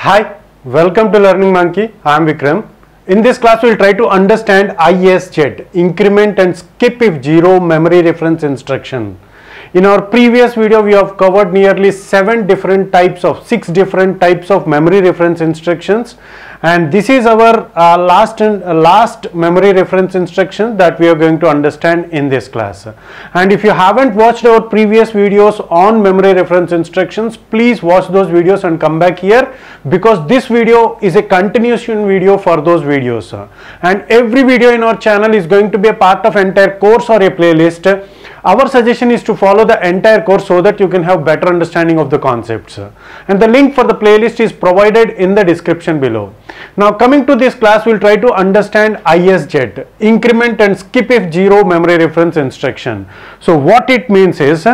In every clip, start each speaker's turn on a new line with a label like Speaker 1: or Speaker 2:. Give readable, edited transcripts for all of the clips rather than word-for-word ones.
Speaker 1: Hi, welcome to Learning Monkey. I am Vikram. In this class, we will try to understand ISZ, increment and skip if zero memory reference instruction. In our previous video, we have covered nearly 6 different types of memory reference instructions, and this is our last memory reference instruction that we are going to understand in this class. And if you haven't watched our previous videos on memory reference instructions, please watch those videos and come back here, because this video is a continuation video for those videos, and every video in our channel is going to be a part of entire course or a playlist. Our suggestion is to follow the entire course so that you can have better understanding of the concepts, and the link for the playlist is provided in the description below. Now coming to this class, we will try to understand ISZ, increment and skip if zero memory reference instruction. So what it means is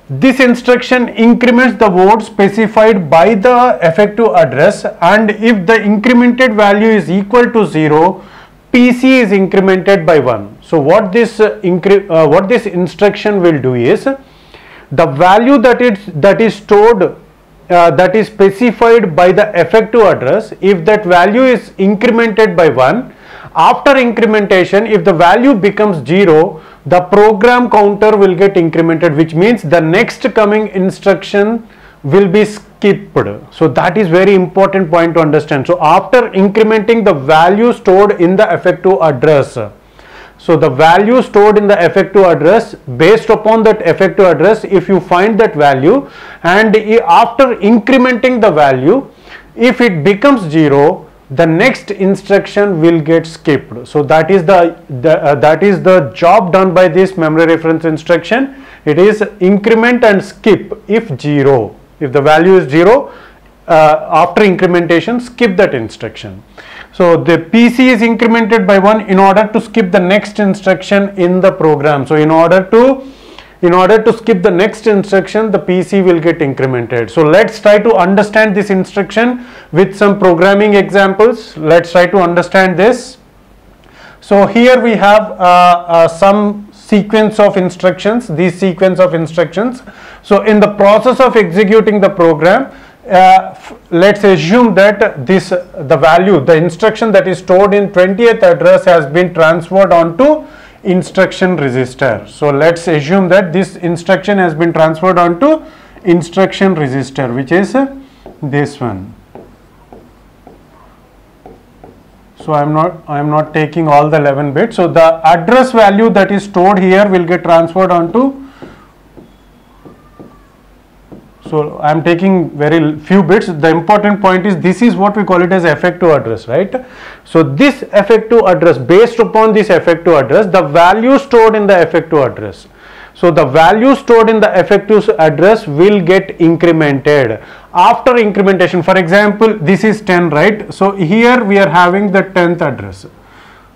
Speaker 1: this instruction increments the word specified by the effective address, and if the incremented value is equal to 0, PC is incremented by 1. So what this instruction will do is, the value that is stored that is specified by the effective address, if that value is incremented by 1, after incrementation, if the value becomes 0, the program counter will get incremented, which means the next coming instruction will be skipped. So that is very important point to understand. So after incrementing the value stored in the effective address, so the value stored in the effective address, based upon that effective address, if you find that value and after incrementing the value, if it becomes 0, the next instruction will get skipped. So that is the job done by this memory reference instruction. It is increment and skip if 0. If the value is 0, after incrementation, skip that instruction. So the PC is incremented by 1 in order to skip the next instruction in the program. So in order to skip the next instruction, the PC will get incremented. So let's try to understand this instruction with some programming examples. Let's try to understand this. So here we have some sequence of instructions, these sequence of instructions. So in the process of executing the program, let's assume that the instruction that is stored in 20th address has been transferred onto instruction register. So let's assume that this instruction has been transferred onto instruction register, which is this one. So I am not taking all the 11 bits. So the address value that is stored here will get transferred onto. So I am taking very few bits. The important point is, this is what we call it as effective address, right? So this effective address, based upon this effective address, the value stored in the effective address. So the value stored in the effective address will get incremented after incrementation. For example, this is 10, right? So here we are having the 10th address.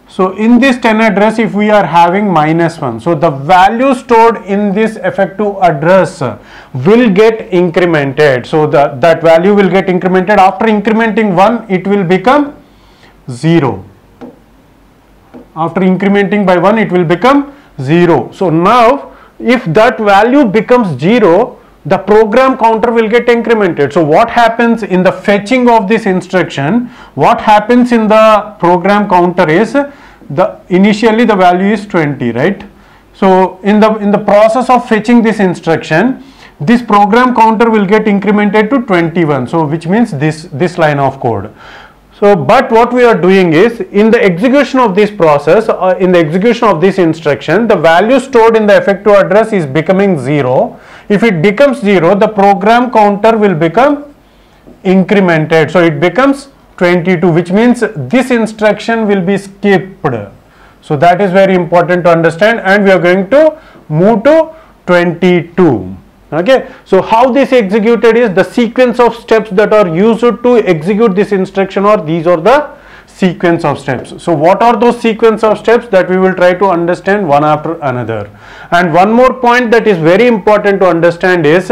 Speaker 1: So in this 10 address, if we are having -1, so the value stored in this effective address will get incremented. So that value will get incremented. After incrementing 1, it will become 0. After incrementing by 1, it will become 0. So now, if that value becomes 0, the program counter will get incremented. So what happens in the fetching of this instruction, what happens in the program counter is, initially the value is 20, right? So in the process of fetching this instruction, this program counter will get incremented to 21. So which means this line of code. So but what we are doing is, in the execution of this process, in the execution of this instruction, the value stored in the effective address is becoming 0. If it becomes 0, the program counter will become incremented. So it becomes 22, which means this instruction will be skipped. So that is very important to understand, and we are going to move to 22. Okay, so how this executed is, the sequence of steps that are used to execute this instruction, or these are the sequence of steps. So what are those sequence of steps that we will try to understand one after another. And one more point that is very important to understand is,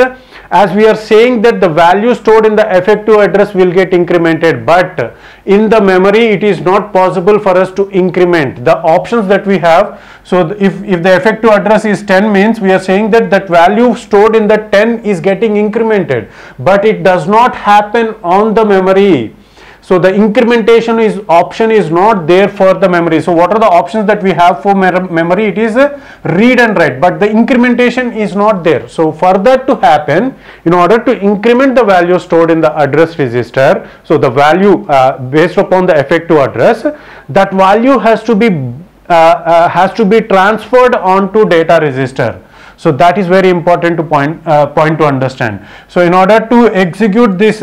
Speaker 1: as we are saying that the value stored in the effective address will get incremented, but in the memory it is not possible for us to increment the options that we have. So if the effective address is 10, means we are saying that that value stored in the 10 is getting incremented, but it does not happen on the memory. So the incrementation option is not there for the memory. So what are the options that we have for memory? It is read and write, but the incrementation is not there. So for that to happen, in order to increment the value stored in the address register, so the value based upon the effective address, that value has to be transferred onto data register. So that is very important to point to understand. So in order to execute this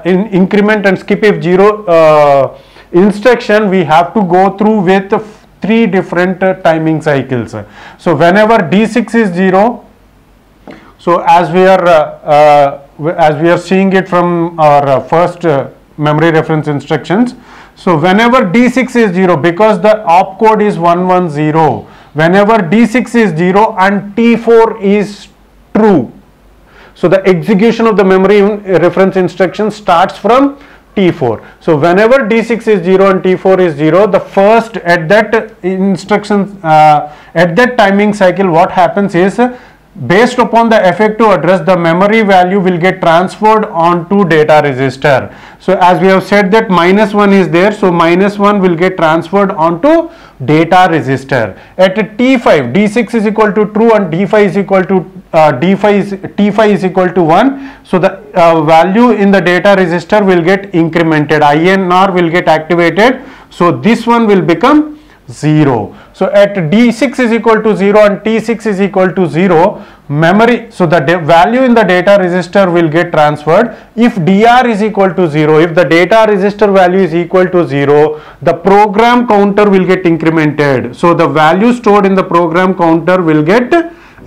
Speaker 1: increment and skip if 0 instruction, we have to go through with 3 different timing cycles. So whenever D6 is 0, so as we are seeing it from our first memory reference instructions, so whenever D6 is 0, because the opcode is 110, whenever D6 is 0 and T4 is true, so the execution of the memory reference instruction starts from T4. So whenever D6 is 0 and T4 is 0, the first at that instruction at that timing cycle, what happens is, based upon the effective address, the memory value will get transferred onto data register. So as we have said that -1 is there, so -1 will get transferred onto data register. At T5, D6 is equal to true and D5 is equal to T5 is equal to 1. So the value in the data register will get incremented. INR will get activated. So this one will become 0. So at D6 is equal to 0 and T6 is equal to 0, memory, so the value in the data register will get transferred. If DR is equal to 0, if the data register value is equal to 0, the program counter will get incremented. So the value stored in the program counter will get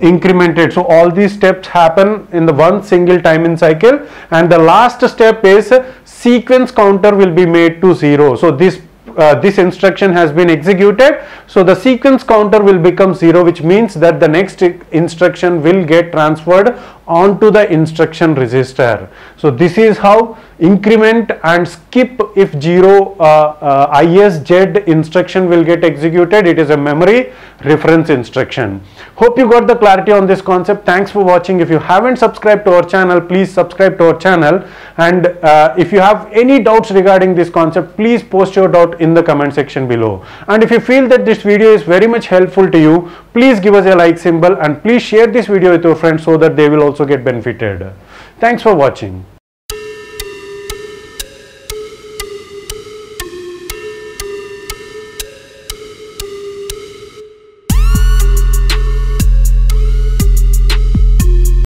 Speaker 1: incremented. So all these steps happen in the one single timing cycle, and the last step is sequence counter will be made to 0. So this instruction has been executed, so the sequence counter will become 0, which means that the next instruction will get transferred onto the instruction register. So this is how increment and skip if 0 ISZ instruction will get executed. It is a memory reference instruction. Hope you got the clarity on this concept. Thanks for watching. If you haven't subscribed to our channel, please subscribe to our channel, and if you have any doubts regarding this concept, please post your doubt in the comment section below. And if you feel that this video is very much helpful to you, please give us a like symbol and please share this video with your friends so that they will also get benefited. Thanks for watching.